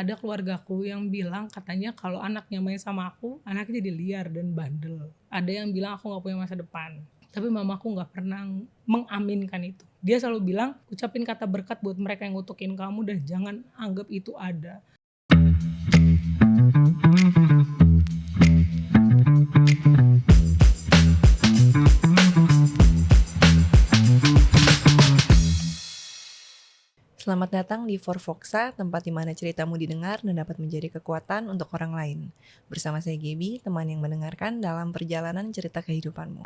ada keluargaku yang bilang katanya kalau anaknya main sama aku, anaknya jadi liar dan bandel. Ada yang bilang aku nggak punya masa depan. Tapi mamaku nggak pernah mengaminkan itu. Dia selalu bilang, ucapin kata berkat buat mereka yang ngutukin kamu dan jangan anggap itu ada. Selamat datang di Forfoxa, tempat di mana ceritamu didengar dan dapat menjadi kekuatan untuk orang lain. Bersama saya Gaby, teman yang mendengarkan dalam perjalanan cerita kehidupanmu.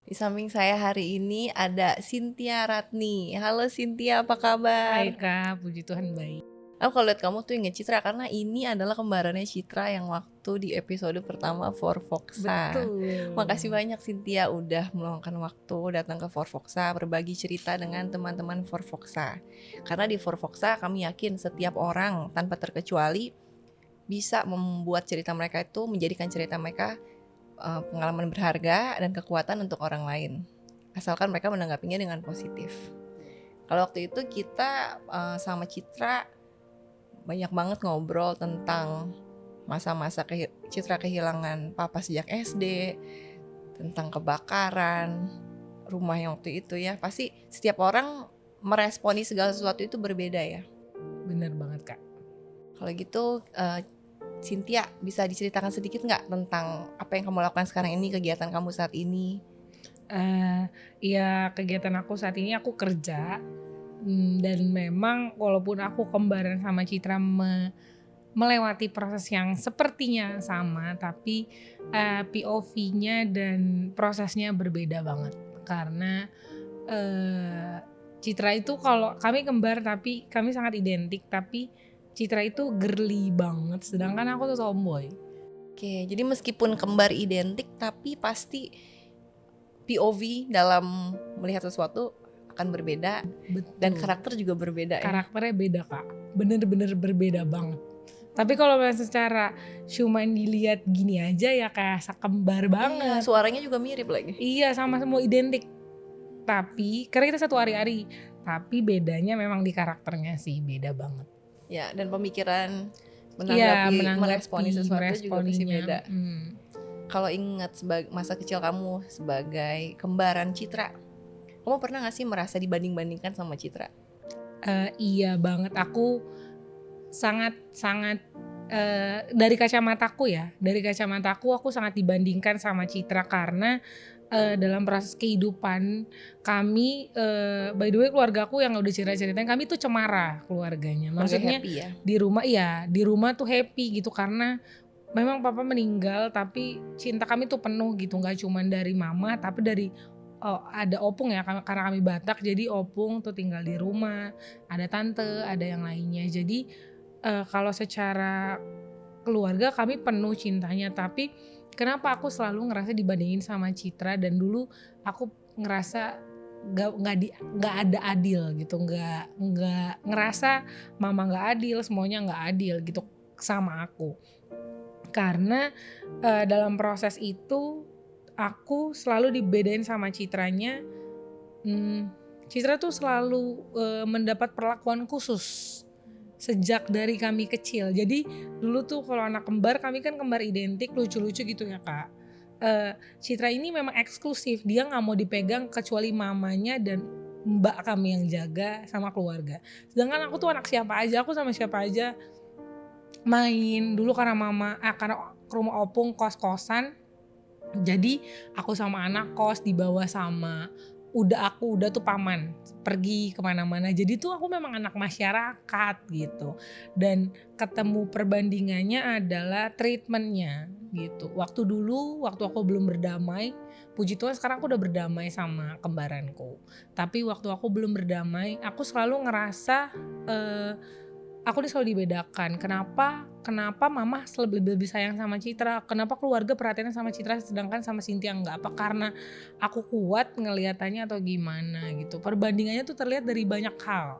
Di samping saya hari ini ada Cynthia Ratni. Halo Cynthia, apa kabar? Hai Kak, puji Tuhan baik. Aku kalau lihat kamu tuh inget Citra karena ini adalah kembarannya Citra yang waktu di episode pertama Forfoxa. Betul. Makasih banyak Cynthia udah meluangkan waktu datang ke Forfoxa berbagi cerita dengan teman-teman Forfoxa. Karena di Forfoxa kami yakin setiap orang tanpa terkecuali bisa membuat cerita mereka itu menjadikan cerita mereka pengalaman berharga dan kekuatan untuk orang lain. Asalkan mereka menanggapinya dengan positif. Kalau waktu itu kita sama Citra banyak banget ngobrol tentang masa-masa Citra kehilangan papa sejak SD, tentang kebakaran rumah yang waktu itu ya. Pasti setiap orang meresponi segala sesuatu itu berbeda ya. Bener banget Kak. Kalau gitu Cynthia bisa diceritakan sedikit nggak tentang apa yang kamu lakukan sekarang ini, kegiatan kamu saat ini? Ya kegiatan aku saat ini aku kerja. Dan memang walaupun aku kembaran sama Citra melewati proses yang sepertinya sama, tapi POV-nya dan prosesnya berbeda banget. Karena Citra itu kalau kami kembar tapi kami sangat identik, tapi Citra itu girly banget, sedangkan aku tuh tomboy. Oke, jadi meskipun kembar identik tapi pasti POV dalam melihat sesuatu akan berbeda. Betul. Dan karakter juga berbeda ya. Karakternya beda Kak, bener-bener berbeda banget. Tapi kalau secara cuma dilihat gini aja ya kayak sekembar banget. Iya, suaranya juga mirip lagi. Iya, sama semua identik. Tapi karena kita satu hari-hari, tapi bedanya memang di karakternya sih, beda banget. Ya, dan pemikiran Menanggapi, meresponi sesuatu juga pasti beda. Kalau ingat masa kecil kamu sebagai kembaran Citra, kamu pernah gak sih merasa dibanding-bandingkan sama Citra? Iya banget, aku sangat dari kacamataku aku sangat dibandingkan sama Citra karena dalam proses kehidupan kami, by the way keluargaku yang udah ceritain kami tuh cemara keluarganya. Maksudnya happy ya? di rumah tuh happy gitu karena memang papa meninggal tapi cinta kami tuh penuh gitu, nggak cuman dari mama tapi dari ada opung ya karena kami Batak, jadi opung tuh tinggal di rumah, ada tante, ada yang lainnya. Jadi kalau secara keluarga kami penuh cintanya, tapi kenapa aku selalu ngerasa dibandingin sama Citra dan dulu aku ngerasa nggak ada adil gitu, nggak ngerasa mama nggak adil, semuanya nggak adil gitu sama aku. Karena dalam proses itu aku selalu dibedain sama Citranya. Citra tuh selalu mendapat perlakuan khusus sejak dari kami kecil. Jadi dulu tuh kalau anak kembar, kami kan kembar identik, lucu-lucu gitu ya Kak. Citra ini memang eksklusif, dia gak mau dipegang kecuali mamanya dan mbak kami yang jaga sama keluarga. Sedangkan aku tuh anak siapa aja, aku sama siapa aja main. Dulu karena karena ke rumah opung kos-kosan, jadi aku sama anak kos dibawa sama udah tuh paman pergi kemana-mana, jadi tuh aku memang anak masyarakat gitu. Dan ketemu perbandingannya adalah treatmentnya gitu. Waktu aku belum berdamai, puji Tuhan sekarang aku udah berdamai sama kembaranku, tapi waktu aku belum berdamai aku selalu ngerasa aku selalu dibedakan. Kenapa mama lebih sayang sama Citra? Kenapa keluarga perhatiannya sama Citra sedangkan sama Cynthia enggak? Apa karena aku kuat ngeliatannya atau gimana gitu? Perbandingannya tuh terlihat dari banyak hal.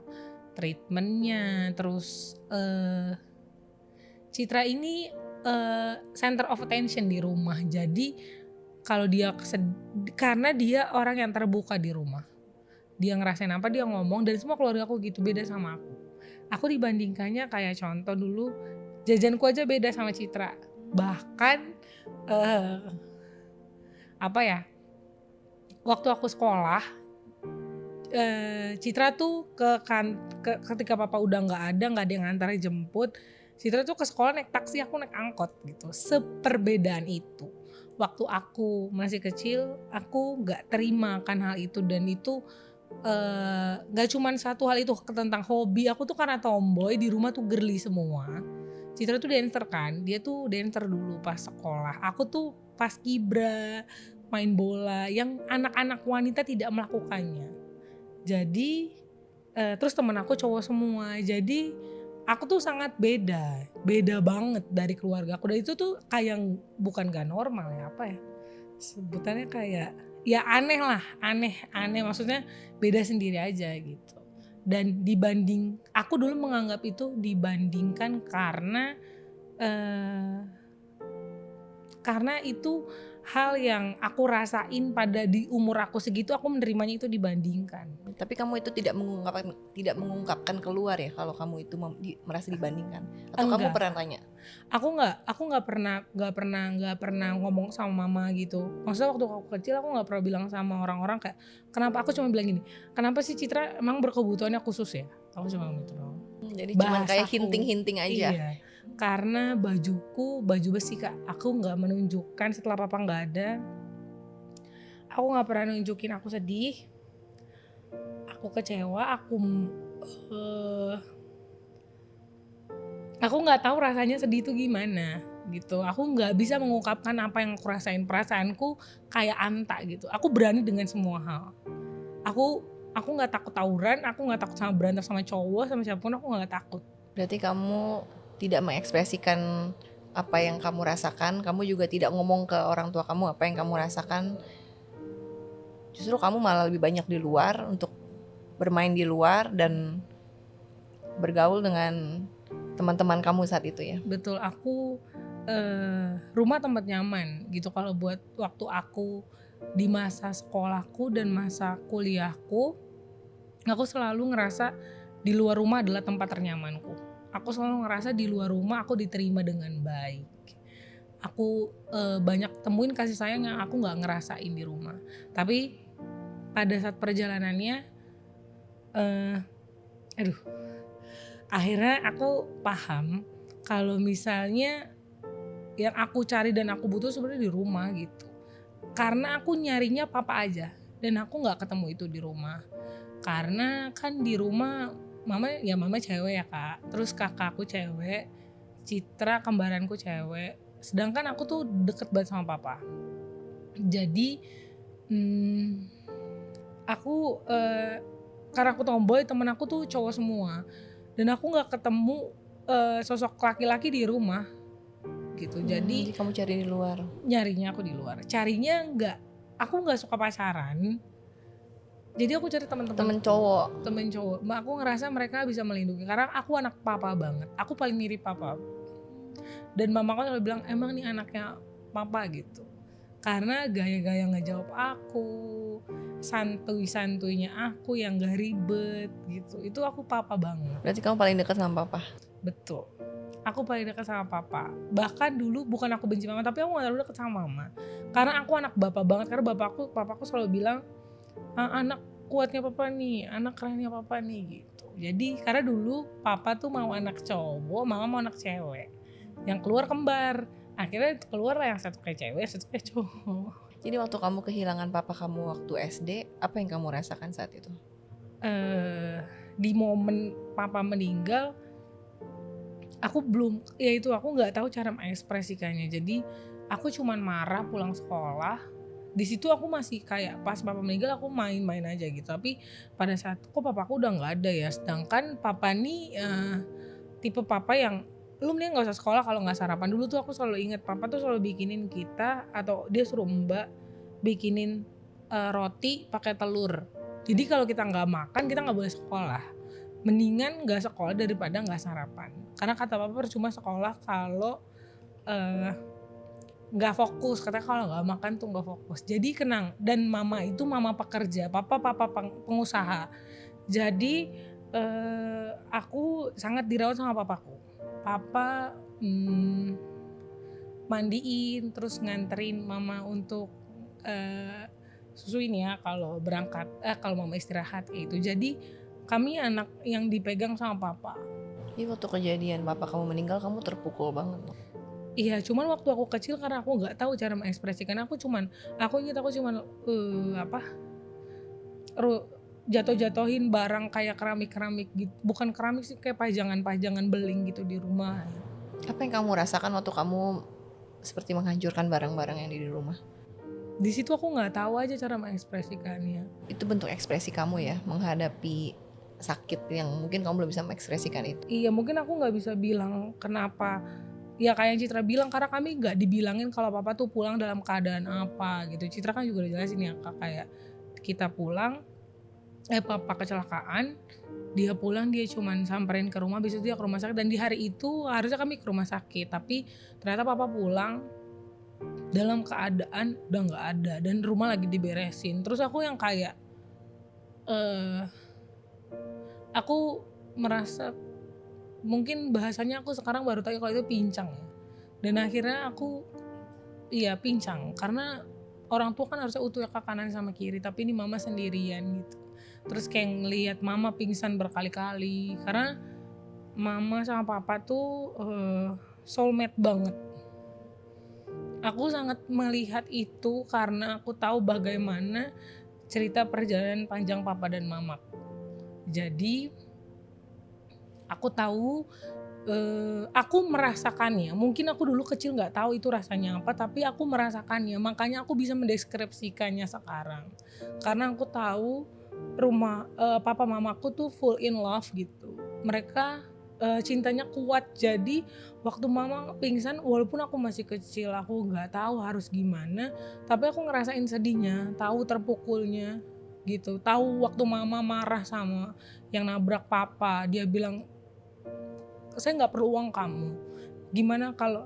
Treatmentnya, terus Citra ini center of attention di rumah. Jadi kalau dia karena dia orang yang terbuka di rumah. dia ngerasain apa dia ngomong, dan semua keluarga aku gitu, beda sama aku. Aku dibandingkannya kayak contoh dulu jajanku aja beda sama Citra. Bahkan eh, apa ya? Waktu aku sekolah, Citra tuh ketika papa udah nggak ada yang ngantar jemput, Citra tuh ke sekolah naik taksi, aku naik angkot gitu. Seperbedaan itu. Waktu aku masih kecil, aku nggak terima kan hal itu, dan itu nggak cuman satu hal itu tentang hobi. Aku tuh karena tomboy, di rumah tuh girly semua. Citra tuh dancer kan, dia tuh dancer dulu pas sekolah. Aku tuh pas kibra, main bola, yang anak-anak wanita tidak melakukannya. Jadi terus temen aku cowok semua. Jadi aku tuh sangat beda banget dari keluarga aku. Dan itu tuh kayak bukan gak normal ya, apa ya? Sebutannya kayak ya aneh lah, aneh maksudnya beda sendiri aja gitu. Dan aku dulu menganggap itu dibandingkan karena itu hal yang aku rasain pada di umur aku segitu, aku menerimanya itu dibandingkan. Tapi kamu itu tidak mengungkapkan keluar ya kalau kamu itu merasa dibandingkan, atau Enggak. kamu pernah tanya? Aku nggak pernah ngomong sama mama gitu. Maksudnya waktu aku kecil aku nggak pernah bilang sama orang-orang kayak, kenapa, aku cuma bilang gini, kenapa sih Citra emang berkebutuhannya khusus ya? Aku cuma gitu doang. Jadi cuma kayak Bahasaku. hinting-hinting aja. Iya. Karena baju besi Kak, aku nggak menunjukkan setelah papa nggak ada. Aku nggak pernah nunjukin aku sedih, aku kecewa, aku nggak tahu rasanya sedih itu gimana gitu. Aku nggak bisa mengungkapkan apa yang aku rasain. Perasaanku kayak Anta gitu. Aku berani dengan semua hal. Aku nggak takut tawuran, aku nggak takut sama berantem sama cowok, sama siapapun, aku nggak takut. Berarti kamu tidak mengekspresikan apa yang kamu rasakan, kamu juga tidak ngomong ke orang tua kamu apa yang kamu rasakan. Justru kamu malah lebih banyak di luar, untuk bermain di luar dan bergaul dengan teman-teman kamu saat itu ya. Betul, aku rumah tempat nyaman gitu. Kalau buat waktu aku di masa sekolahku dan masa kuliahku, aku selalu ngerasa di luar rumah adalah tempat ternyamanku. Aku selalu ngerasa di luar rumah aku diterima dengan baik. Aku banyak temuin kasih sayang yang aku nggak ngerasain di rumah. Tapi pada saat perjalanannya, akhirnya aku paham kalau misalnya yang aku cari dan aku butuh sebenarnya di rumah gitu. Karena aku nyarinya papa aja, dan aku nggak ketemu itu di rumah. Karena kan di rumah mama cewek ya Kak, terus kakakku cewek, Citra kembaranku cewek, sedangkan aku tuh deket banget sama papa. Jadi aku karena aku tomboy, temen aku tuh cowok semua, dan aku nggak ketemu sosok laki-laki di rumah gitu. Jadi kamu cari di luar. Nyarinya aku di luar. Carinya aku nggak suka pacaran. Jadi aku cari temen cowok. Aku ngerasa mereka bisa melindungi karena aku anak papa banget. Aku paling mirip papa. Dan mama aku selalu bilang emang nih anaknya papa gitu. Karena gaya-gaya ngejawab aku, santuy-santuinya aku yang gak ribet gitu. Itu aku papa banget. Berarti kamu paling dekat sama papa? Betul. Aku paling dekat sama papa. Bahkan dulu bukan aku benci mama, tapi aku gak terlalu dekat sama mama. Karena aku anak bapak banget. Karena papaku selalu bilang, anak kuatnya papa nih, anak kerennya papa nih gitu. Jadi karena dulu papa tuh mau anak cowok, mama mau anak cewek. Yang keluar kembar. Akhirnya keluar lah yang satu kayak cewek, satu kayak cowok. Jadi waktu kamu kehilangan papa kamu waktu SD, apa yang kamu rasakan saat itu? Di momen papa meninggal, aku nggak tahu cara mengekspresikannya. Jadi aku cuman marah pulang sekolah. Di situ aku masih kayak pas papa meninggal aku main-main aja gitu. Tapi pada saat kok papaku udah nggak ada ya. Sedangkan papa nih tipe papa yang lu mending nggak usah sekolah kalau nggak sarapan. Dulu tuh aku selalu inget papa tuh selalu bikinin kita, atau dia suruh mbak bikinin roti pakai telur. Jadi kalau kita nggak makan kita nggak boleh sekolah. Mendingan nggak sekolah daripada nggak sarapan. Karena kata papa percuma sekolah kalau nggak fokus, katanya kalau nggak makan tuh nggak fokus. Jadi kenang, dan mama itu mama pekerja, papa pengusaha. Jadi aku sangat dirawat sama papaku. Papa mandiin, terus nganterin mama untuk susuin ya kalau berangkat, kalau mama istirahat kayak gitu. Jadi kami anak yang dipegang sama papa. Jadi waktu kejadian papa kamu meninggal kamu terpukul banget. Iya, cuman waktu aku kecil karena aku nggak tahu cara mengekspresikan, aku ingat aku cuman apa, jatuh-jatuhin barang kayak keramik-keramik gitu, bukan keramik sih, kayak pajangan-pajangan beling gitu di rumah. Apa yang kamu rasakan waktu kamu seperti menghancurkan barang-barang yang di rumah? Di situ aku nggak tahu aja cara mengekspresikannya. Itu bentuk ekspresi kamu ya menghadapi sakit yang mungkin kamu belum bisa mengekspresikan itu. Iya, mungkin aku nggak bisa bilang kenapa. Ya kayak Citra bilang, karena kami nggak dibilangin kalau papa tuh pulang dalam keadaan apa gitu. Citra kan juga udah jelasin ya Kak, kayak kita pulang, papa kecelakaan, dia pulang dia cuman samperin ke rumah, besok dia ke rumah sakit, dan di hari itu harusnya kami ke rumah sakit, tapi ternyata papa pulang dalam keadaan udah nggak ada dan rumah lagi diberesin. Terus aku yang kayak aku merasa, mungkin bahasanya aku sekarang baru tahu kalau itu pincang ya. Dan akhirnya aku pincang karena orang tua kan harusnya utuh ya ke kanan sama kiri, tapi ini mama sendirian gitu. Terus kayak ngelihat mama pingsan berkali-kali karena mama sama papa tuh soulmate banget. Aku sangat melihat itu karena aku tahu bagaimana cerita perjalanan panjang papa dan mama. Jadi aku tahu, aku merasakannya. Mungkin aku dulu kecil nggak tahu itu rasanya apa, tapi aku merasakannya. Makanya aku bisa mendeskripsikannya sekarang. Karena aku tahu papa mamaku tuh full in love gitu. Mereka cintanya kuat. Jadi waktu mama pingsan, walaupun aku masih kecil, aku nggak tahu harus gimana, tapi aku ngerasain sedihnya, tahu terpukulnya gitu. Tahu waktu mama marah sama yang nabrak papa, dia bilang, saya nggak perlu uang kamu. Gimana kalau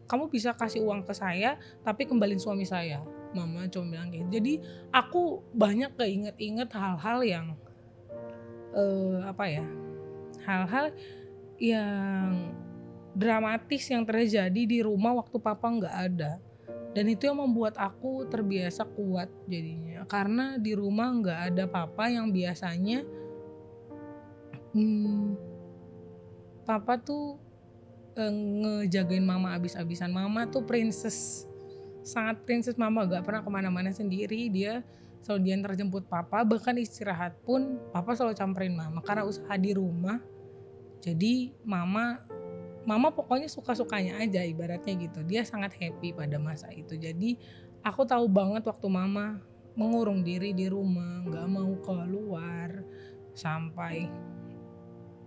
kamu bisa kasih uang ke saya, tapi kembaliin suami saya. Mama cuma bilang gitu. Jadi aku banyak keinget-inget hal-hal yang hal-hal yang dramatis yang terjadi di rumah waktu papa nggak ada. Dan itu yang membuat aku terbiasa kuat jadinya. Karena di rumah nggak ada papa yang biasanya papa tuh ngejagain mama abis-abisan. Mama tuh princess, sangat princess. Mama gak pernah kemana-mana sendiri, dia selalu diantar jemput papa. Bahkan istirahat pun papa selalu camperin mama karena usaha di rumah. Jadi mama pokoknya suka-sukanya aja ibaratnya gitu. Dia sangat happy pada masa itu. Jadi aku tahu banget waktu mama mengurung diri di rumah, gak mau keluar, sampai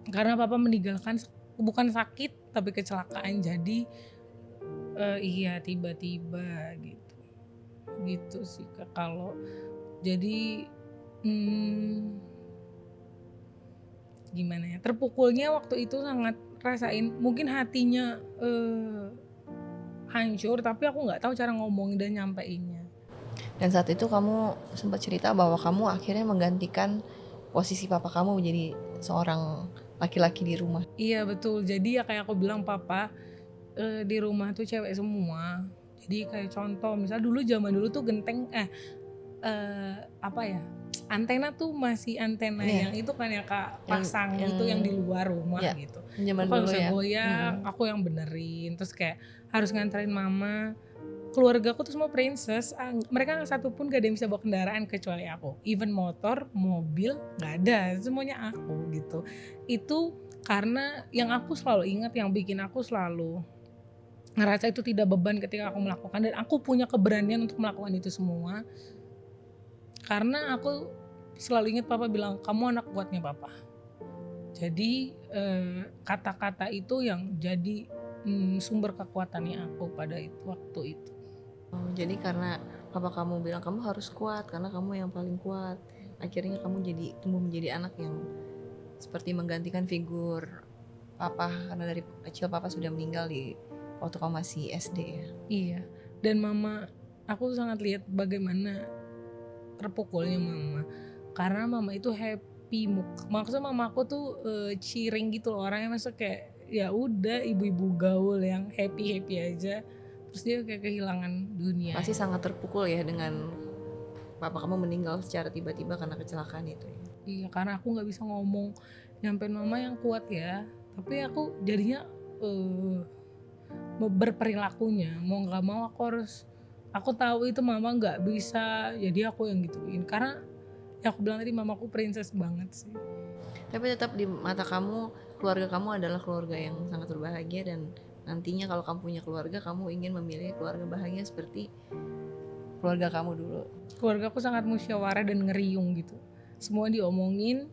karena papa meninggalkan bukan sakit tapi kecelakaan. Jadi iya tiba-tiba gitu sih Kak. Kalau jadi gimana ya, terpukulnya waktu itu sangat rasain. Mungkin hatinya hancur, tapi aku nggak tahu cara ngomongin dan nyampeinnya. Dan saat itu kamu sempat cerita bahwa kamu akhirnya menggantikan posisi papa kamu menjadi seorang laki-laki di rumah. Iya betul, jadi ya kayak aku bilang, papa di rumah tuh cewek semua. Jadi kayak contoh, misal zaman dulu tuh genteng antena tuh masih antena yang itu kan ya Kak, pasang itu yang di luar rumah gitu. Kalau misalnya goyang, aku yang benerin. Terus kayak harus nganterin mama. Keluarga aku tuh semua princess, mereka satupun gak ada yang bisa bawa kendaraan kecuali aku. Even motor, mobil gak ada, semuanya aku gitu. Itu karena yang aku selalu ingat, yang bikin aku selalu ngerasa itu tidak beban ketika aku melakukan, dan aku punya keberanian untuk melakukan itu semua. Karena aku selalu ingat papa bilang, kamu anak kuatnya papa. Jadi kata-kata itu yang jadi sumber kekuatannya aku pada waktu itu. Jadi karena papa kamu bilang kamu harus kuat karena kamu yang paling kuat, akhirnya kamu tumbuh menjadi anak yang seperti menggantikan figur papa, karena dari kecil papa sudah meninggal di waktu kamu masih SD ya. Iya. Dan mama, aku sangat lihat bagaimana terpukulnya mama. Karena mama itu happy, maksudnya mama aku tuh ciring gitu loh orangnya, maksudnya kayak ya udah ibu-ibu gaul yang happy aja. Terus dia kayak kehilangan dunia. Pasti sangat terpukul ya dengan papa kamu meninggal secara tiba-tiba karena kecelakaan itu ya. Iya, karena aku nggak bisa ngomong nyampein mama yang kuat ya. Tapi aku jadinya berperilakunya mau nggak mau aku tahu itu mama nggak bisa, jadi aku yang gituin. Karena ya aku bilang tadi mamaku princess banget sih. Tapi tetap di mata kamu, keluarga kamu adalah keluarga yang sangat berbahagia, dan nantinya kalau kamu punya keluarga, kamu ingin memilih keluarga bahagia seperti keluarga kamu dulu. Keluarga aku sangat musyawarah dan ngeriung gitu. Semua diomongin,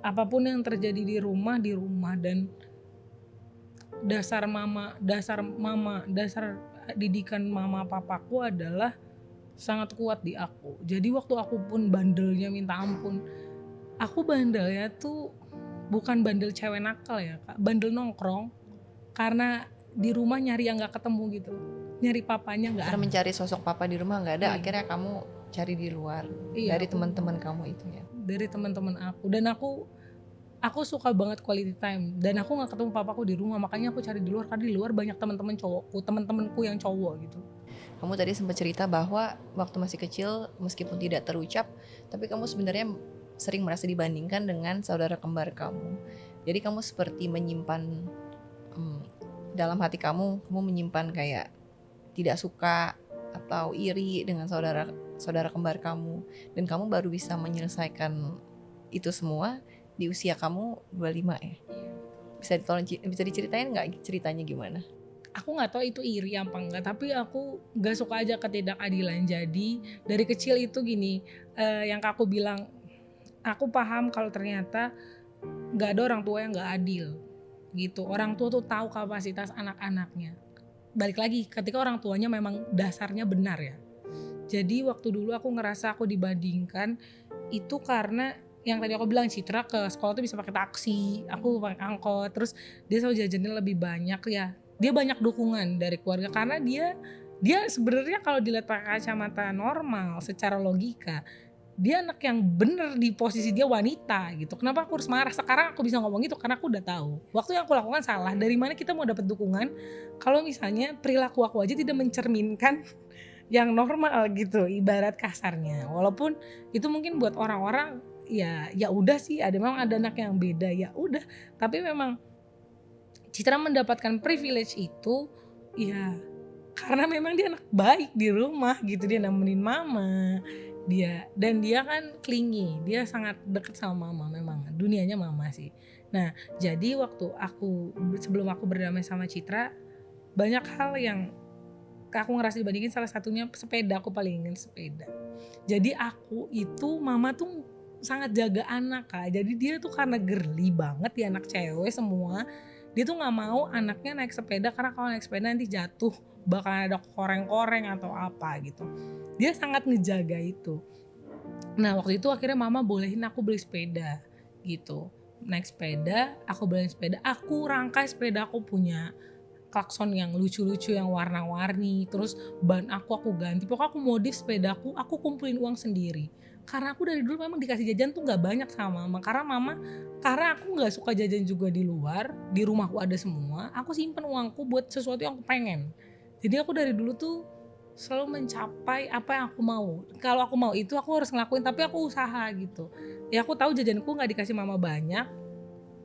apapun yang terjadi di rumah, dan dasar didikan mama papaku adalah sangat kuat di aku. Jadi waktu aku pun bandelnya minta ampun. Aku bandelnya tuh bukan bandel cewek nakal ya, Kak. Bandel nongkrong. Karena di rumah nyari yang gak ketemu gitu. Nyari papanya gak ada. Karena mencari sosok papa di rumah gak ada, akhirnya kamu cari di luar. Dari teman-teman kamu itu ya. Dari teman-teman aku. Dan aku suka banget quality time. Dan aku gak ketemu papaku di rumah. Makanya aku cari di luar. Karena di luar banyak teman-temanku yang cowok gitu. Kamu tadi sempat cerita bahwa waktu masih kecil, meskipun tidak terucap, tapi kamu sebenarnya sering merasa dibandingkan dengan saudara kembar kamu. Jadi kamu seperti menyimpan dalam hati kamu menyimpan kayak tidak suka atau iri dengan saudara kembar kamu, dan kamu baru bisa menyelesaikan itu semua di usia kamu 25 ya. Bisa diceritain nggak ceritanya gimana? Aku nggak tahu itu iri apa enggak, tapi aku nggak suka aja ketidakadilan. Jadi dari kecil itu gini, yang aku bilang, aku paham kalau ternyata nggak ada orang tua yang nggak adil gitu. Orang tua tuh tahu kapasitas anak-anaknya. Balik lagi, ketika orang tuanya memang dasarnya benar ya. Jadi waktu dulu aku ngerasa aku dibandingkan itu karena yang tadi aku bilang, Citra ke sekolah tuh bisa pakai taksi, aku pakai angkot, terus dia selalu jajannya lebih banyak ya. Dia banyak dukungan dari keluarga karena dia sebenarnya kalau dilihat pakai kacamata normal secara logika, dia anak yang bener di posisi dia wanita gitu. Kenapa aku harus marah? Sekarang aku bisa ngomong gitu karena aku udah tahu waktu yang aku lakukan salah. Dari mana kita mau dapat dukungan kalau misalnya perilaku aku aja tidak mencerminkan yang normal gitu, ibarat kasarnya. Walaupun itu mungkin buat orang-orang ya udah sih, memang ada anak yang beda, ya udah. Tapi memang Citra mendapatkan privilege itu ya karena memang dia anak baik di rumah gitu. Dia nemenin mama, dia kan clingy, dia sangat deket sama mama, memang dunianya mama sih. Nah jadi sebelum aku berdamai sama Citra, banyak hal yang aku ngerasa dibandingin. Salah satunya sepeda, aku paling ingin sepeda. Jadi aku itu, mama tuh sangat jaga anak, Kak. Jadi dia tuh karena girly banget ya, anak cewek semua, dia tuh gak mau anaknya naik sepeda karena kalau naik sepeda nanti jatuh, bakal ada koreng-koreng atau apa gitu. Dia sangat ngejaga itu. Nah waktu itu akhirnya mama bolehin aku beli sepeda gitu. Naik sepeda, aku beliin sepeda, aku rangkai sepeda, aku punya klakson yang lucu-lucu yang warna-warni, terus ban aku ganti. Pokoknya aku modif sepedaku, aku kumpulin uang sendiri. Karena aku dari dulu memang dikasih jajan tuh gak banyak sama mama. Karena aku gak suka jajan juga di luar, di rumahku ada semua. Aku simpen uangku buat sesuatu yang aku pengen. Jadi aku dari dulu tuh selalu mencapai apa yang aku mau. Kalau aku mau itu aku harus ngelakuin, tapi aku usaha gitu. Ya aku tahu jajanku gak dikasih mama banyak,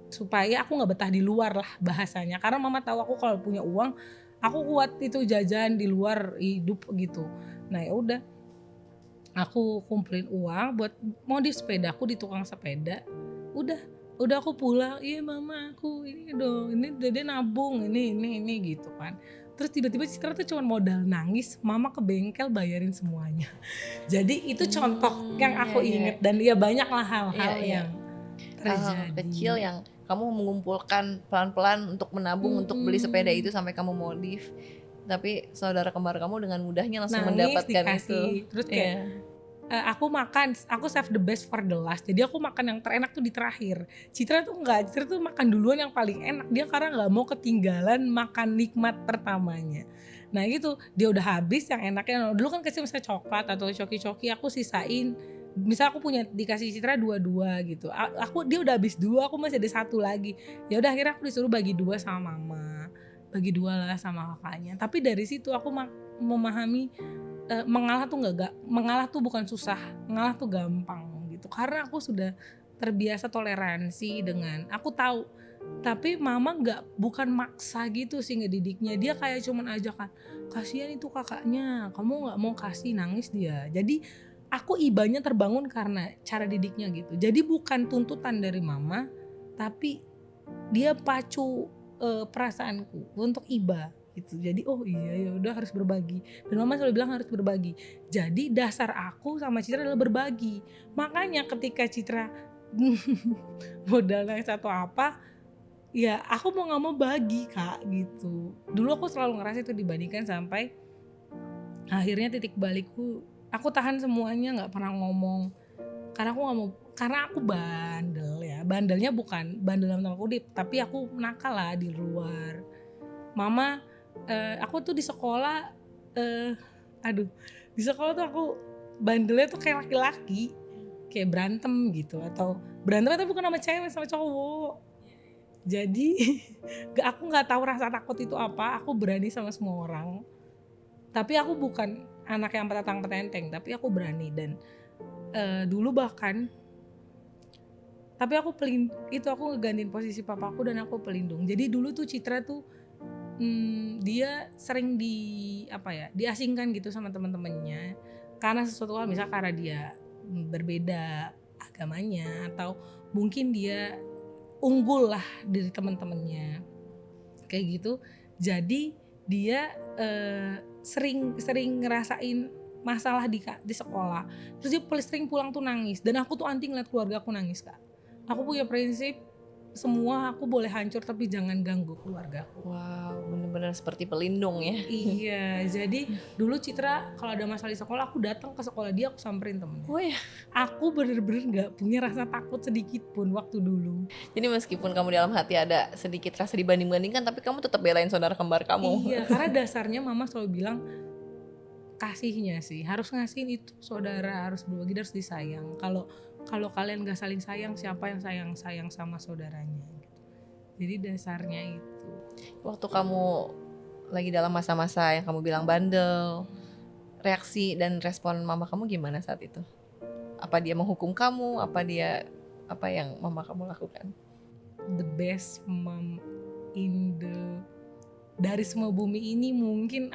supaya aku gak betah di luar lah bahasanya. Karena mama tahu aku kalau punya uang, aku kuat itu jajan di luar hidup gitu. Nah ya udah, aku kumpulin uang buat modif sepedaku di tukang sepeda. Udah aku pulang, iya mama aku ini dong, ini dia nabung, ini gitu kan. Terus tiba-tiba Citra tuh cuma modal nangis, mama ke bengkel bayarin semuanya. Jadi itu contoh yang aku inget. Dan ya banyak lah hal-hal yang terjadi. Hal kecil yang kamu mengumpulkan pelan-pelan untuk menabung untuk beli sepeda itu sampai kamu modif. Tapi saudara kembar kamu dengan mudahnya langsung nangis, mendapatkan dikasih. itu. Terus kayak aku save the best for the last. Jadi aku makan yang terenak tuh di terakhir. Citra tuh enggak, Citra tuh makan duluan yang paling enak. Dia karena nggak mau ketinggalan makan nikmat pertamanya. Nah gitu, dia udah habis yang enaknya. Dulu kan kasih misalnya coklat atau coki-coki, aku sisain. Misal aku punya dikasih Citra dua-dua gitu. Dia udah habis dua, aku masih ada satu lagi. Ya udah akhirnya aku disuruh bagi dua sama mama. Bagi dua lah sama kakaknya. Tapi dari situ aku memahami mengalah tuh bukan susah, mengalah tuh gampang gitu. Karena aku sudah terbiasa toleransi dengan aku tahu. Tapi mama bukan maksa gitu sih ngedidiknya. Dia kayak cuman ajakan, kasihan itu kakaknya, kamu nggak mau kasih, nangis dia. Jadi aku ibanya terbangun karena cara didiknya gitu. Jadi bukan tuntutan dari mama, tapi dia pacu perasaanku untuk iba gitu. Jadi oh iya ya udah harus berbagi. Dan mama selalu bilang harus berbagi. Jadi dasar aku sama Citra adalah berbagi. Makanya ketika Citra modalnya satu apa, ya aku mau nggak mau bagi kak gitu. Dulu aku selalu ngerasa itu dibandingkan sampai akhirnya titik balikku. Aku tahan semuanya, nggak pernah ngomong. Karena aku nggak mau, karena aku bandel ya. Bandelnya bukan bandel dalam tanda kutip, tapi aku nakal lah di luar. Mama, aku tuh di sekolah, di sekolah tuh aku bandelnya tuh kayak laki-laki, kayak berantem gitu, atau berantem tapi bukan sama cewek, sama cowok. Jadi aku nggak tahu rasa takut itu apa. Aku berani sama semua orang, tapi aku bukan anak yang petatang petenteng, tapi aku berani. Dan dulu bahkan, tapi aku aku ngegantiin posisi papaku dan aku pelindung. Jadi dulu tuh Citra tuh dia sering diasingkan gitu sama teman-temannya karena sesuatu hal, misal karena dia berbeda agamanya atau mungkin dia unggul lah dari teman-temannya kayak gitu. Jadi dia sering ngerasain masalah di sekolah, terus dia sering pulang tuh nangis, dan aku tuh anti ngeliat keluarga aku nangis kak. Aku punya prinsip, semua aku boleh hancur tapi jangan ganggu keluargaku. Wow, bener-bener seperti pelindung ya. Iya, jadi dulu Citra kalau ada masalah di sekolah, aku datang ke sekolah dia, aku samperin temennya. Oh ya. Aku bener-bener gak punya rasa takut sedikit pun waktu dulu. Jadi meskipun kamu dalam hati ada sedikit rasa dibanding-bandingkan, tapi kamu tetap belain saudara kembar kamu. Iya, karena dasarnya mama selalu bilang kasihnya sih, harus ngasihin itu saudara, harus berbagi, harus disayang. Kalau kalian gak saling sayang, siapa yang sayang sama saudaranya gitu. Jadi dasarnya itu. Waktu kamu lagi dalam masa-masa yang kamu bilang bandel, reaksi dan respon mama kamu gimana saat itu? Apa dia menghukum kamu? Apa yang mama kamu lakukan? The best mom dari semua bumi ini, mungkin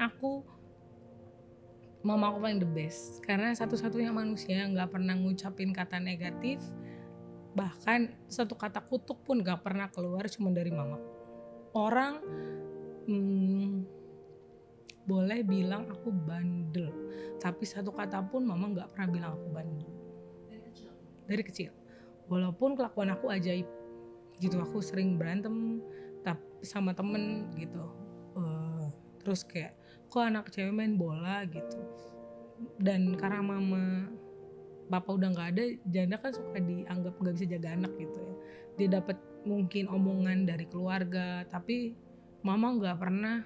mama aku paling the best, karena satu-satunya manusia yang gak pernah ngucapin kata negatif, bahkan satu kata kutuk pun gak pernah keluar, cuma dari mama. Orang boleh bilang aku bandel, tapi satu kata pun mama gak pernah bilang aku bandel. Dari kecil. Walaupun kelakuan aku ajaib gitu, aku sering berantem sama temen gitu, terus kayak kok anak cewek main bola gitu. Dan karena bapak udah nggak ada, janda kan suka dianggap nggak bisa jaga anak gitu ya. Dia dapat mungkin omongan dari keluarga, tapi mama nggak pernah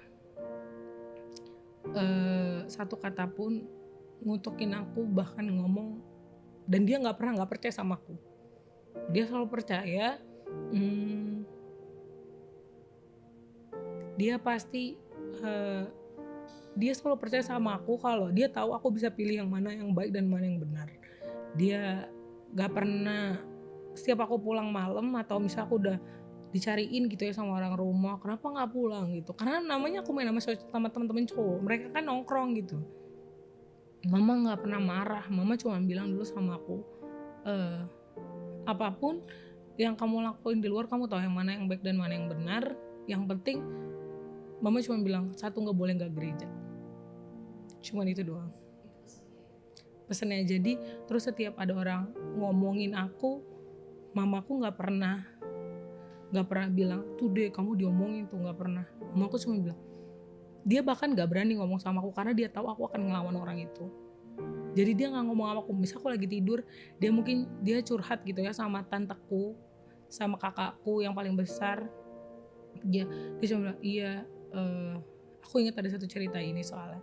satu kata pun ngutukin aku, bahkan ngomong. Dan dia nggak percaya sama aku. Dia selalu percaya dia selalu percaya sama aku kalau dia tahu aku bisa pilih yang mana yang baik dan mana yang benar. Dia gak pernah, setiap aku pulang malam atau misal aku udah dicariin gitu ya sama orang rumah, kenapa gak pulang gitu, karena namanya aku main sama teman-teman cowok, mereka kan nongkrong gitu. Mama gak pernah marah, mama cuma bilang dulu sama aku, apapun yang kamu lakuin di luar, kamu tahu yang mana yang baik dan mana yang benar. Yang penting mama cuma bilang, satu, gak boleh gak gereja. Cuman itu doang pesannya. Jadi terus setiap ada orang ngomongin aku, mamaku gak pernah bilang tuh deh kamu diomongin tuh, gak pernah. Mamaku cuma bilang, dia bahkan gak berani ngomong sama aku karena dia tahu aku akan ngelawan orang itu. Jadi dia nggak ngomong apa aku, misal aku lagi tidur, dia curhat gitu ya sama tanteku, sama kakakku yang paling besar. Dia cuma bilang, iya, aku ingat ada satu cerita ini soalnya.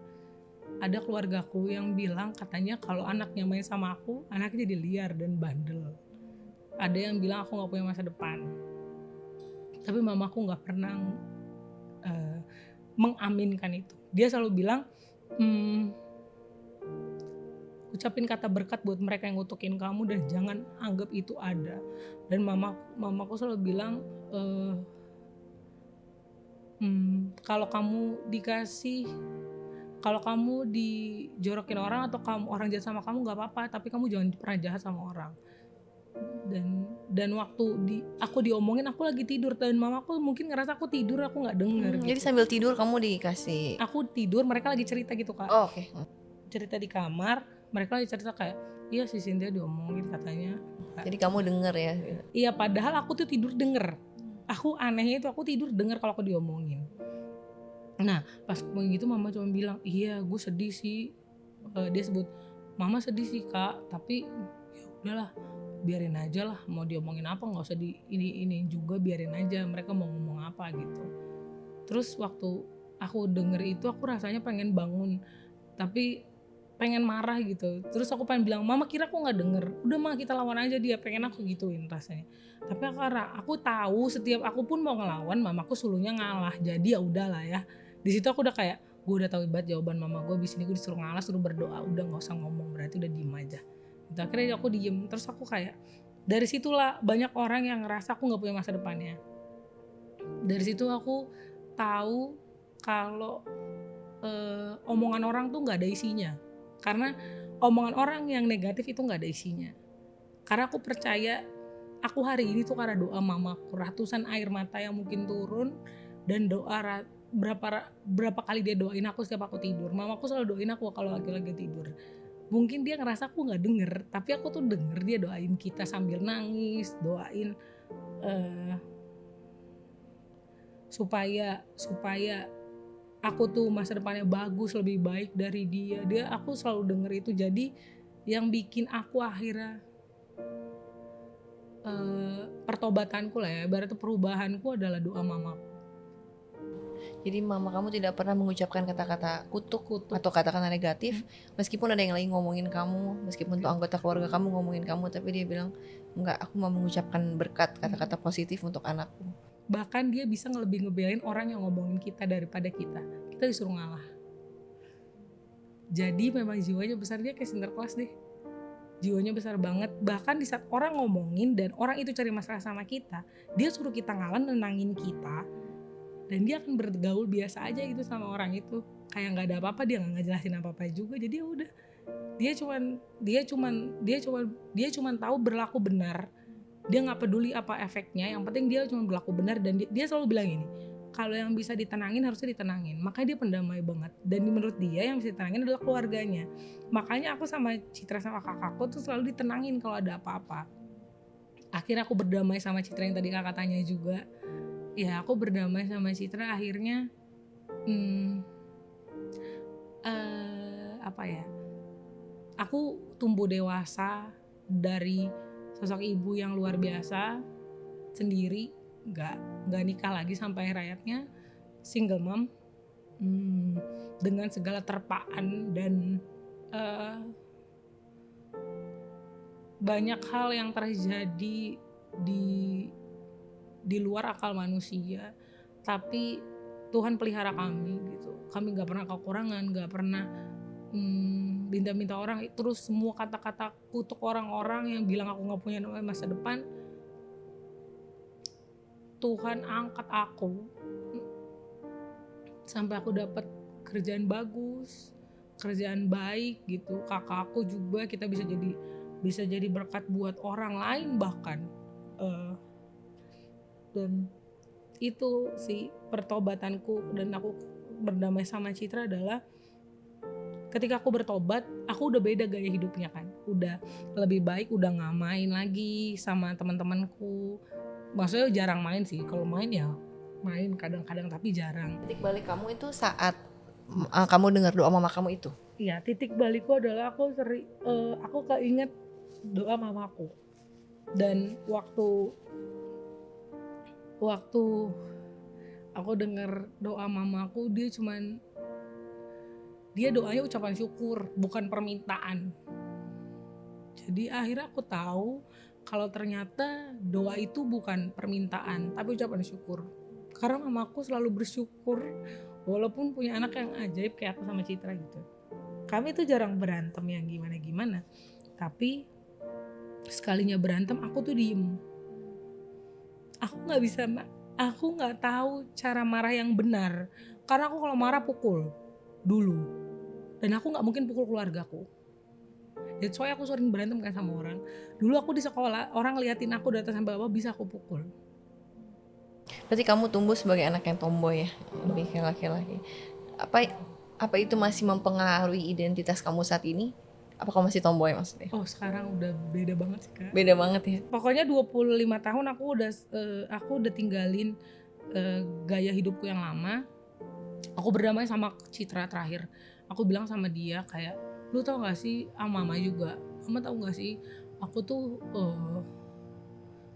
Ada keluargaku yang bilang katanya kalau anaknya main sama aku, anaknya jadi liar dan bandel. Ada yang bilang aku nggak punya masa depan. Tapi mamaku nggak pernah mengaminkan itu. Dia selalu bilang, ucapin kata berkat buat mereka yang ngutukin kamu dan jangan anggap itu ada. Dan mamaku selalu bilang, kalau kamu dijorokin orang atau orang jahat sama kamu nggak apa-apa, tapi kamu jangan pernah jahat sama orang. Dan waktu aku diomongin, aku lagi tidur dan mamaku mungkin ngerasa aku tidur, aku nggak denger gitu. Jadi sambil tidur kamu dikasih. Aku tidur, mereka lagi cerita gitu Kak. Oh, oke. Cerita di kamar, mereka lagi cerita kayak, iya si Cynthia diomongin katanya. Jadi kamu denger ya? Iya, padahal aku tuh tidur denger. Aku anehnya itu aku tidur denger kalau aku diomongin. Nah pas ngomong gitu mama cuma bilang, iya gue sedih sih. Dia sebut, mama sedih sih Kak, tapi ya udahlah, biarin aja lah, mau diomongin apa nggak usah ini juga, biarin aja mereka mau ngomong apa gitu. Terus waktu aku denger itu aku rasanya pengen bangun, tapi pengen marah gitu. Terus aku pengen bilang, mama kira aku nggak denger, udah mah kita lawan aja dia, pengen aku gituin rasanya. Tapi karena aku tahu setiap aku pun mau ngelawan, mamaku suluhnya ngalah, jadi ya udahlah ya. Di situ aku udah kayak, gue udah tahu banget jawaban mama gue, abis ini gue disuruh ngalah, suruh berdoa, udah nggak usah ngomong, berarti udah diem aja. Gitu. Akhirnya aku diem, terus aku kayak, dari situlah banyak orang yang ngerasa aku nggak punya masa depannya. Dari situ aku tahu kalau omongan orang tuh nggak ada isinya. Karena omongan orang yang negatif itu nggak ada isinya. Karena aku percaya, aku hari ini tuh karena doa mamaku, ratusan air mata yang mungkin turun, dan doa berapa kali dia doain aku setiap aku tidur. Mamaku selalu doain aku kalau lagi tidur. Mungkin dia ngerasa aku nggak denger, tapi aku tuh denger dia doain kita sambil nangis, doain supaya aku tuh masa depannya bagus, lebih baik dari dia. Aku selalu denger itu. Jadi yang bikin aku akhirnya pertobatanku lah ya, berarti perubahanku adalah doa mamaku. Jadi mama kamu tidak pernah mengucapkan kata-kata kutuk atau kata-kata negatif, meskipun ada yang lagi ngomongin kamu, meskipun tuh anggota keluarga kamu ngomongin kamu, tapi dia bilang, enggak, aku mau mengucapkan berkat, kata-kata positif untuk anakku. Bahkan dia bisa lebih ngebelain orang yang ngomongin kita daripada kita disuruh ngalah. Jadi memang jiwanya besar, dia kayak Sinterklas deh, jiwanya besar banget. Bahkan di saat orang ngomongin dan orang itu cari masalah sama kita, dia suruh kita ngalah, nenangin kita, dan dia akan bergaul biasa aja gitu sama orang itu, kayak nggak ada apa-apa, dia nggak ngejelasin apa-apa juga. Jadi ya udah, dia cuman tahu berlaku benar. Dia nggak peduli apa efeknya, yang penting dia cuma berlaku benar. Dan dia selalu bilang ini, kalau yang bisa ditenangin harusnya ditenangin. Makanya dia pendamai banget, dan menurut dia yang bisa ditenangin adalah keluarganya. Makanya aku sama Citra sama kakakku tuh selalu ditenangin kalau ada apa-apa. Akhirnya aku berdamai sama Citra yang tadi kakak tanya juga. Ya aku berdamai sama Citra akhirnya. Aku tumbuh dewasa dari sosok ibu yang luar biasa, sendiri, nggak nikah lagi sampai hayatnya, single mom, dengan segala terpaan dan banyak hal yang terjadi di luar akal manusia, tapi Tuhan pelihara kami gitu. Kami nggak pernah kekurangan, nggak pernah minta-minta orang. Terus semua kata-kata kutuk orang-orang yang bilang aku nggak punya masa depan, Tuhan angkat aku sampai aku dapat kerjaan bagus, kerjaan baik gitu. Kakak aku juga, kita bisa jadi berkat buat orang lain bahkan. Dan itu sih pertobatanku, dan aku berdamai sama Citra adalah ketika aku bertobat, aku udah beda gaya hidupnya kan, udah lebih baik, udah nggak main lagi sama teman-temanku. Maksudnya jarang main sih, kalau main ya main kadang-kadang tapi jarang. Titik balik kamu itu saat kamu dengar doa mama kamu itu? Iya, titik balikku adalah aku keinget doa mamaku. Dan waktu aku dengar doa mamaku, dia doanya ucapan syukur, bukan permintaan. Jadi akhirnya aku tahu kalau ternyata doa itu bukan permintaan, tapi ucapan syukur. Karena mamaku selalu bersyukur walaupun punya anak yang ajaib kayak aku sama Citra gitu. Kami tuh jarang berantem yang gimana-gimana, tapi sekalinya berantem aku tuh diem. Aku nggak tahu cara marah yang benar. Karena aku kalau marah pukul dulu, dan aku nggak mungkin pukul keluargaku. That's why aku sering berantem kan sama orang. Dulu aku di sekolah, orang liatin aku dari atas sampai bawah bisa aku pukul. Berarti kamu tumbuh sebagai anak yang tomboy ya, lebih kayak laki-laki. Apa itu masih mempengaruhi identitas kamu saat ini? Apa kamu masih tomboy maksudnya? Oh, sekarang udah beda banget sih, Kak. Beda banget ya. Pokoknya 25 tahun aku udah tinggalin gaya hidupku yang lama. Aku berdamai sama Citra terakhir. Aku bilang sama dia kayak, lu tau gak sih, mama juga, mama tau gak sih, aku tuh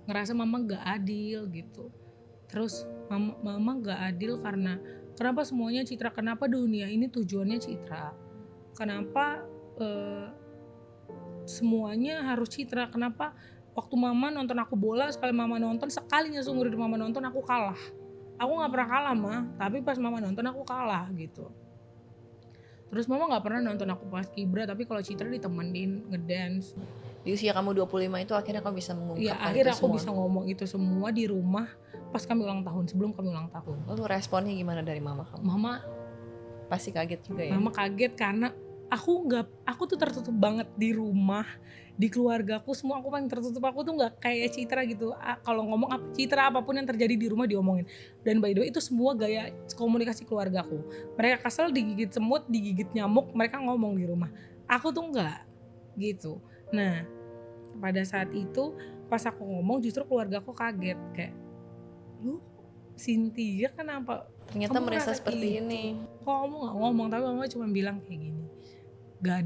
ngerasa mama gak adil gitu. Terus mama gak adil karena kenapa semuanya Citra, kenapa dunia ini tujuannya Citra, kenapa semuanya harus Citra, kenapa waktu mama nonton aku bola, sekalinya seumur hidup mama nonton aku kalah. Aku gak pernah kalah mah, tapi pas mama nonton aku kalah gitu. Terus mama gak pernah nonton aku pas kibra, tapi kalau Citra ditemenin ngedance. Di usia kamu 25 itu akhirnya kamu bisa mengungkapkan ya, akhirnya itu aku semua. bisa ngomong itu semua di rumah pas kami ulang tahun, sebelum kami ulang tahun. Lalu responnya gimana dari mama kamu? Mama pasti kaget juga ya? Mama kaget karena aku tuh tertutup banget di rumah, di keluargaku semua aku paling tertutup. Aku tuh nggak kayak Citra gitu. Kalau ngomong Citra apapun yang terjadi di rumah diomongin. Dan by the way itu semua gaya komunikasi keluargaku. Mereka kesel digigit semut, digigit nyamuk, mereka ngomong di rumah. Aku tuh nggak gitu. Nah pada saat itu pas aku ngomong justru keluargaku kaget kayak, lu Cynthia kenapa? Ternyata Kamu merasa ngerasa seperti gitu? ini. Kok kamu gak ngomong? Tapi mama cuma bilang kayak gini, gak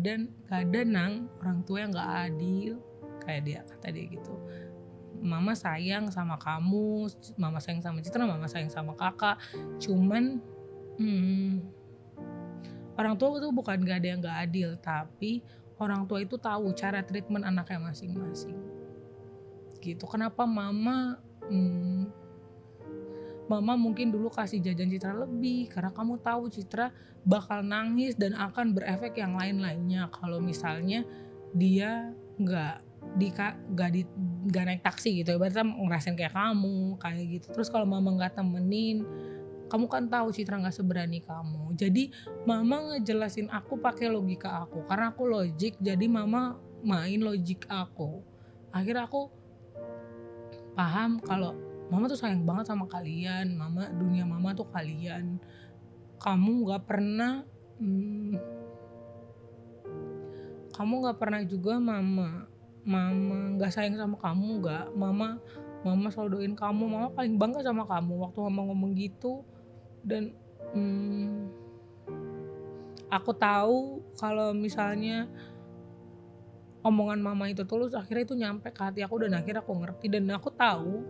ada nang orang tua yang gak adil, kayak kata dia gitu. Mama sayang sama kamu, mama sayang sama Citra, mama sayang sama kakak. Cuman orang tua itu bukan gak ada yang gak adil, tapi orang tua itu tahu cara treatment anaknya masing-masing gitu. Kenapa mama mungkin dulu kasih jajan Citra lebih karena kamu tahu Citra bakal nangis dan akan berefek yang lain-lainnya kalau misalnya dia nggak naik taksi gitu. Berarti ngerasain kayak kamu kayak gitu. Terus kalau mama nggak temenin, kamu kan tahu Citra nggak seberani kamu. Jadi mama ngejelasin aku pakai logika aku karena aku logik. Jadi mama main logik aku. Akhirnya aku paham kalau mama tuh sayang banget sama kalian. Dunia mama tuh kalian. Kamu gak pernah juga mama gak sayang sama kamu gak. Mama selalu doain kamu. Mama paling bangga sama kamu waktu mama ngomong gitu. Dan aku tahu kalau misalnya omongan mama itu tulus, akhirnya itu nyampe ke hati aku dan akhirnya aku ngerti. Dan aku tahu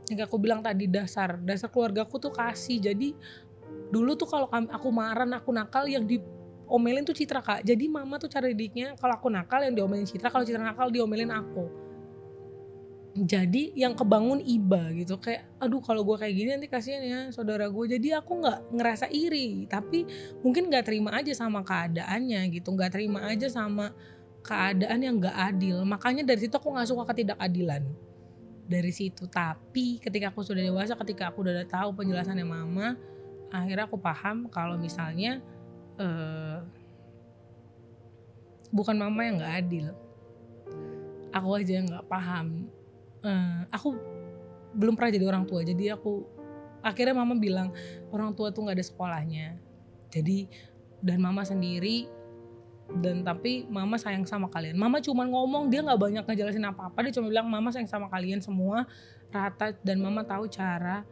yang aku bilang tadi, dasar keluarga aku tuh kasih. Jadi dulu tuh kalau aku marah, aku nakal, yang diomelin tuh Citra, Kak. Jadi mama tuh cara didiknya, kalau aku nakal yang diomelin Citra, kalau Citra nakal diomelin aku. Jadi yang kebangun iba gitu, kayak aduh kalau gue kayak gini nanti kasihan ya saudara gue. Jadi aku nggak ngerasa iri, tapi mungkin nggak terima aja sama keadaannya gitu, nggak terima aja sama keadaan yang nggak adil. Makanya dari situ aku nggak suka ketidakadilan dari situ. Tapi ketika aku sudah dewasa, ketika aku udah tahu penjelasannya mama, akhirnya aku paham kalau misalnya bukan mama yang nggak adil, aku aja yang nggak paham. Aku belum pernah jadi orang tua, jadi akhirnya mama bilang orang tua tuh nggak ada sekolahnya. Jadi dan mama sendiri, dan tapi mama sayang sama kalian. Mama cuma ngomong, dia nggak banyak ngejelasin apa-apa, dia cuma bilang mama sayang sama kalian semua rata, dan mama tahu cara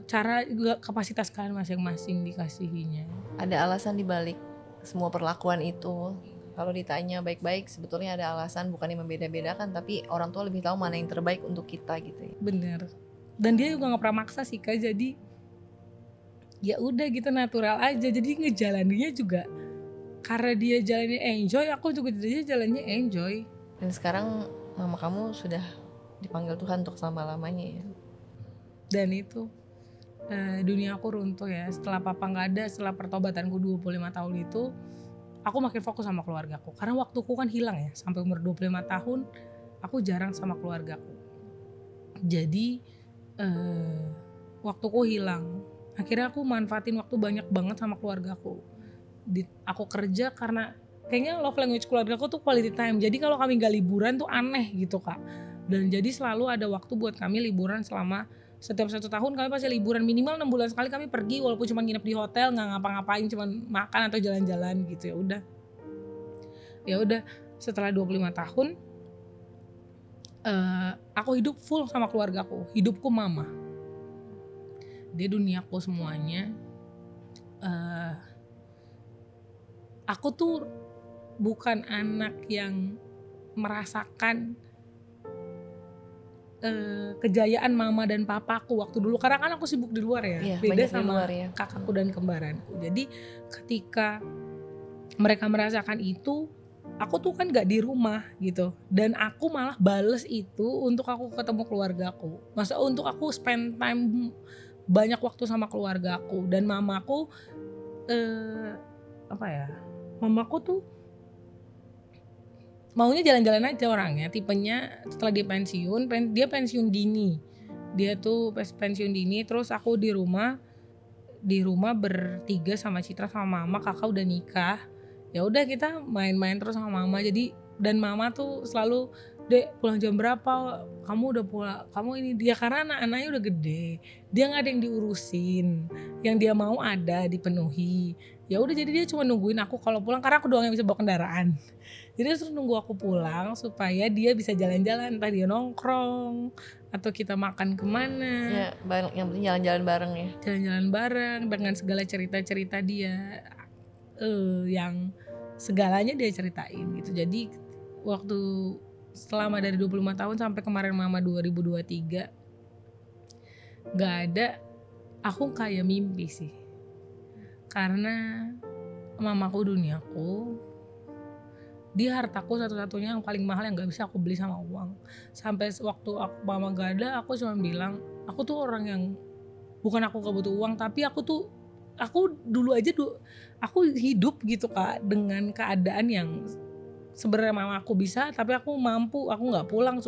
cara juga kapasitas kalian masing-masing dikasihinya. Ada alasan dibalik semua perlakuan itu. Kalau ditanya baik-baik, sebetulnya ada alasan, bukannya membeda-bedakan, tapi orang tua lebih tahu mana yang terbaik untuk kita gitu ya. Bener. Dan dia juga nggak pernah maksa sih Kak, jadi ya udah gitu natural aja. Jadi ngejalaninnya juga karena dia jalannya enjoy, aku juga dia jalannya enjoy. Dan sekarang mama kamu sudah dipanggil Tuhan untuk selama-lamanya ya. Dan itu dunia aku runtuh ya. Setelah papa nggak ada, setelah pertobatanku 25 tahun itu, aku makin fokus sama keluargaku. Karena waktuku kan hilang ya, sampai umur 25 tahun aku jarang sama keluargaku. Jadi waktuku hilang. Akhirnya aku manfaatin waktu banyak banget sama keluargaku. Aku kerja karena kayaknya love language keluargaku tuh quality time. Jadi kalau kami gak liburan tuh aneh gitu Kak. Dan jadi selalu ada waktu buat kami liburan selama setiap 1 tahun kami pasti liburan minimal 6 bulan sekali kami pergi walaupun cuma nginep di hotel, nggak ngapa-ngapain, cuma makan atau jalan-jalan gitu. Ya udah setelah 25 tahun aku hidup full sama keluargaku, hidupku mama, dia duniaku semuanya. Aku tuh bukan anak yang merasakan kejayaan mama dan papaku waktu dulu karena kan aku sibuk di luar ya, Iya, beda banyak di sama luar ya. kakakku dan kembaranku. Jadi ketika mereka merasakan itu, aku tuh kan gak di rumah gitu, dan aku malah bales itu untuk aku ketemu keluargaku. Masa untuk aku spend time banyak waktu sama keluargaku. Dan mamaku mamaku tuh maunya jalan-jalan aja orangnya, tipenya setelah dia pensiun, dia pensiun dini. Dia tuh pensiun dini, terus aku di rumah bertiga sama Citra sama mama, kakak udah nikah. Ya udah kita main-main terus sama mama. Jadi dan mama tuh selalu, "Dek, pulang jam berapa? Kamu udah pulang, kamu ini." Dia karena anak-anaknya udah gede, dia nggak ada yang diurusin, yang dia mau ada dipenuhi. Ya udah jadi dia cuma nungguin aku kalau pulang karena aku doang yang bisa bawa kendaraan. Jadi terus nunggu aku pulang supaya dia bisa jalan-jalan, entah dia nongkrong atau kita makan kemana. Ya, yang penting jalan-jalan bareng ya. Jalan-jalan bareng dengan segala cerita-cerita dia, yang segalanya dia ceritain gitu. Jadi waktu selama dari 25 tahun sampai kemarin mama 2023 gak ada, aku kayak mimpi sih. Karena mamaku duniaku, dia hartaku satu-satunya yang paling mahal yang gak bisa aku beli sama uang. Sampai waktu mama gak ada, aku cuma bilang, aku tuh orang yang bukan aku gak butuh uang, tapi aku dulu aja aku hidup gitu Kak dengan keadaan yang sebenarnya mama aku bisa, tapi aku mampu, aku nggak pulang,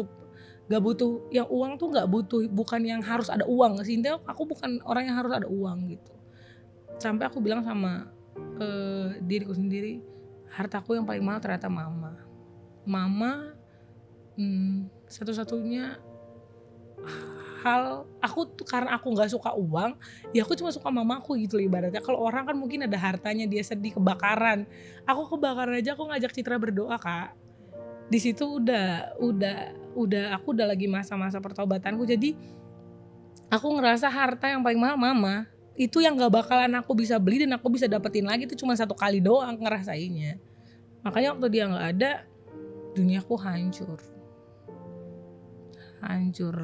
nggak butuh yang uang tuh, nggak butuh, bukan yang harus ada uang sih. Intinya aku bukan orang yang harus ada uang gitu. Sampai aku bilang sama diriku sendiri, hartaku yang paling mahal ternyata mama satu-satunya hal aku tuh, karena aku nggak suka uang, ya aku cuma suka mamaku gitu ibaratnya. Kalau orang kan mungkin ada hartanya dia sedih kebakaran, aku kebakaran aja aku ngajak Citra berdoa Kak. Di situ udah aku udah lagi masa-masa pertobatanku. Jadi aku ngerasa harta yang paling mahal mama, itu yang nggak bakalan aku bisa beli dan aku bisa dapetin lagi, itu cuma 1 kali doang ngerasainnya. Makanya waktu dia nggak ada, duniaku hancur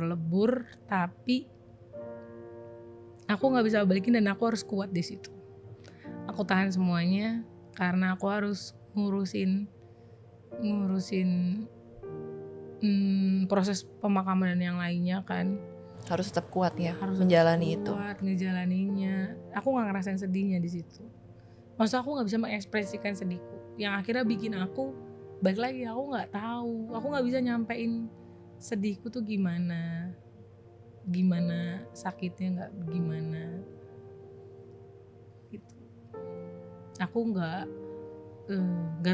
lebur, tapi aku nggak bisa balikin dan aku harus kuat di situ. Aku tahan semuanya karena aku harus ngurusin proses pemakaman dan yang lainnya kan. Harus tetap kuat ya, Harus menjalani itu. Ngejalaninnya. Aku nggak ngerasain sedihnya di situ. Maksud aku nggak bisa mengekspresikan sedihku. Yang akhirnya bikin aku balik lagi, aku nggak tahu, aku nggak bisa nyampein sedihku tuh gimana sakitnya, nggak gimana gitu. Aku nggak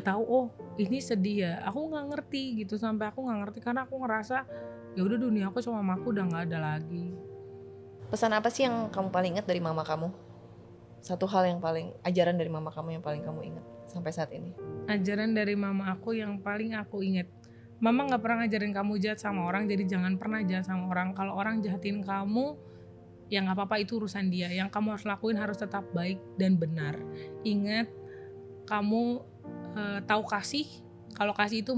tahu, oh ini sedih ya, aku nggak ngerti gitu. Sampai aku nggak ngerti karena aku ngerasa ya udah dunia aku sama mamaku udah nggak ada lagi. Pesan apa sih yang kamu paling ingat dari mama kamu? Satu hal yang paling, ajaran dari mama kamu yang paling kamu ingat sampai saat ini? Ajaran dari mama aku yang paling aku ingat, mama gak pernah ngajarin kamu jahat sama orang, jadi jangan pernah jahat sama orang. Kalau orang jahatin kamu, ya nggak apa-apa, itu urusan dia. Yang kamu harus lakuin harus tetap baik dan benar. Ingat, kamu tahu kasih, kalau kasih itu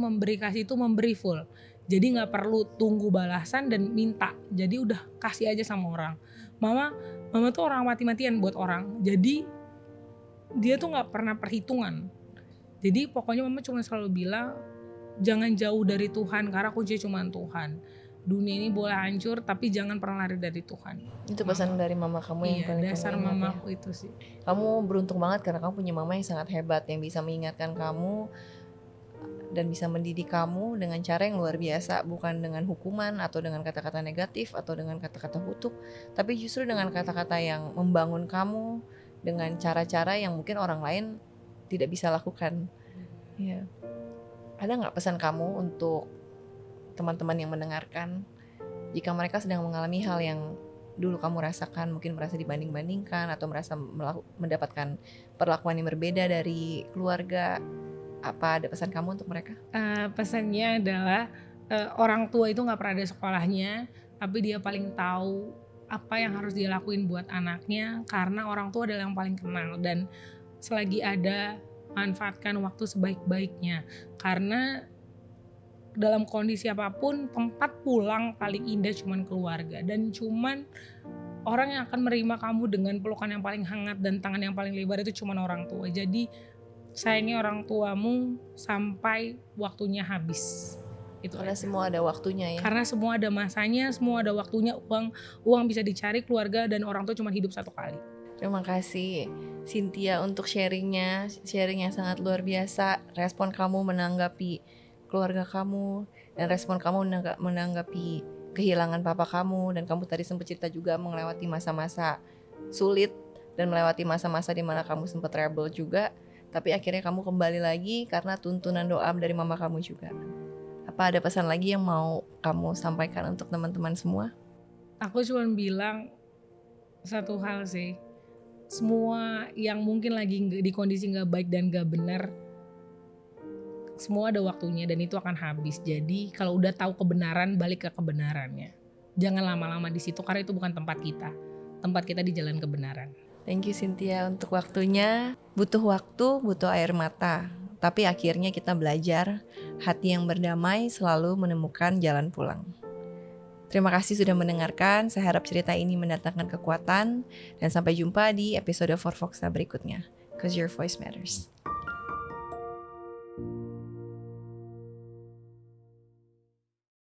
memberi full. Jadi nggak perlu tunggu balasan dan minta. Jadi udah kasih aja sama orang. Mama tuh orang mati-matian buat orang. Jadi dia tuh nggak pernah perhitungan. Jadi pokoknya mama cuma selalu bilang, jangan jauh dari Tuhan karena kuncinya cuma Tuhan. Dunia ini boleh hancur tapi jangan pernah lari dari Tuhan. Itu pesan dari mama kamu yang Iya, paling dasar kamu ingat ya. mamaku itu sih. Kamu beruntung banget karena kamu punya mama yang sangat hebat, yang bisa mengingatkan kamu dan bisa mendidik kamu dengan cara yang luar biasa, bukan dengan hukuman atau dengan kata-kata negatif atau dengan kata-kata kutuk, tapi justru dengan kata-kata yang membangun kamu dengan cara-cara yang mungkin orang lain tidak bisa lakukan. Ya. Ada nggak pesan kamu untuk teman-teman yang mendengarkan, jika mereka sedang mengalami hal yang dulu kamu rasakan, mungkin merasa dibanding-bandingkan atau merasa mendapatkan perlakuan yang berbeda dari keluarga, apa ada pesan kamu untuk mereka? Pesannya adalah orang tua itu nggak pernah ada sekolahnya, tapi dia paling tahu apa yang harus dia lakuin buat anaknya, karena orang tua adalah yang paling kenal. Dan selagi ada, manfaatkan waktu sebaik-baiknya, karena dalam kondisi apapun tempat pulang paling indah cuman keluarga, dan cuman orang yang akan menerima kamu dengan pelukan yang paling hangat dan tangan yang paling lebar itu cuman orang tua. Jadi sayangi orang tuamu sampai waktunya habis. Itu Karena aja. semua ada waktunya ya. Karena semua ada masanya, semua ada waktunya. Uang bisa dicari, keluarga dan orang tua cuma hidup satu kali. Terima kasih Cynthia untuk sharing yang sangat luar biasa. Respon kamu menanggapi keluarga kamu dan respon kamu menanggapi kehilangan papa kamu, dan kamu tadi sempat cerita juga melewati masa-masa sulit dan melewati masa-masa di mana kamu sempat rebel juga, tapi akhirnya kamu kembali lagi karena tuntunan doa dari mama kamu juga. Apa ada pesan lagi yang mau kamu sampaikan untuk teman-teman semua? Aku cuma bilang satu hal sih, semua yang mungkin lagi di kondisi gak baik dan gak benar, semua ada waktunya dan itu akan habis. Jadi kalau udah tahu kebenaran, balik ke kebenarannya. Jangan lama-lama di situ karena itu bukan tempat kita. Tempat kita di jalan kebenaran. Thank you Cynthia untuk waktunya. Butuh waktu, butuh air mata, tapi akhirnya kita belajar. Hati yang berdamai selalu menemukan jalan pulang. Terima kasih sudah mendengarkan. Saya harap cerita ini mendatangkan kekuatan, dan sampai jumpa di episode Forfoxa berikutnya. 'Cause your voice matters.